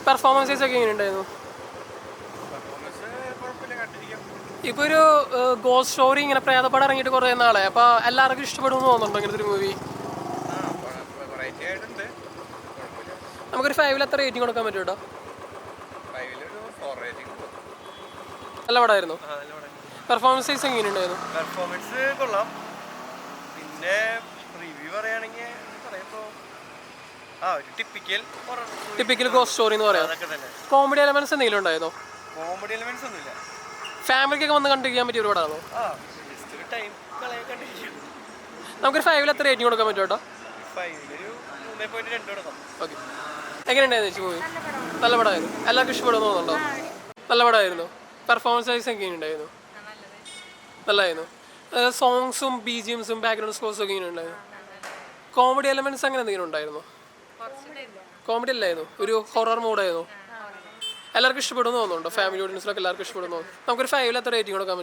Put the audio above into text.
Performances ഒക്കെ എങ്ങനെയുണ്ടായിരുന്നു? ഇപ്പോൾ ഒരു ഗോസ്റ്റ് സ്റ്റോറി ഇങ്ങനെ പ്രേതപ്പടം ഇറങ്ങിയിട്ട് കുറേ നാളെ, അപ്പോൾ എല്ലാവർക്കും ഇഷ്ടപ്പെടുമെന്ന് തോന്നുന്നുണ്ടോ ഇങ്ങനത്തെ ഒരു മൂവി? നമുക്കൊരു 5-ൽ എത്ര റേറ്റിംഗ് കൊടുക്കാൻ പറ്റും കേട്ടോ? നല്ല പടമായിരുന്നു. പെർഫോമൻസസ് എങ്ങനെയുണ്ടായിരുന്നു? പെർഫോമൻസ് കൊള്ളാം. പിന്നെ റിവ്യൂ പറയുകയാണെങ്കിൽ ടിപ്പിക്കൽ ഗോസ്റ്റ് സ്റ്റോറി എന്ന് പറയാം. കോമഡി എലമെന്റ്സ് എന്തെങ്കിലും ഉണ്ടായിരുന്നോ? കോമഡി എലമെന്റ്സ് ഒന്നുമില്ല. ഫാമിലിക്കൊക്കെ വന്ന് കണ്ടിരിക്കാൻ പറ്റിയ ഒരുപാടാണോ? നമുക്കൊരു 5-ൽ എത്ര റേറ്റിംഗ് കൊടുക്കാൻ പറ്റും കേട്ടോ? ഓക്കെ. എങ്ങനെയുണ്ടായിരുന്നു ചേച്ചി മൂവി? നല്ല പടമായിരുന്നു. എല്ലാവർക്കും ഇഷ്ടപ്പെടുന്നു തോന്നുന്നുണ്ടോ? നല്ല പടമായിരുന്നു. പെർഫോമൻസസ് എങ്ങനെയുണ്ടായിരുന്നു? നല്ലതായിരുന്നു. സോങ്സും BGMസും ബാക്ക്ഗ്രൗണ്ട് സ്കോഴ്സും ഒക്കെ ഇങ്ങനെയുണ്ടായിരുന്നു. കോമഡി എലമെന്റ്സ് അങ്ങനെ എന്തെങ്കിലും ഉണ്ടായിരുന്നു? കോമഡി അല്ലായിരുന്നു, ഒരു ഹൊറർ മൂഡായിരുന്നു. എല്ലാവർക്കും ഇഷ്ടപ്പെടുന്നു തോന്നുന്നുണ്ടോ? ഫാമിലി ഓഡിയൻസിലൊക്കെ എല്ലാവർക്കും ഇഷ്ടപ്പെടുന്നു. നമുക്കൊരു 5-ൽ എത്ര റേറ്റിംഗ് കൊടുക്കാൻ പറ്റും?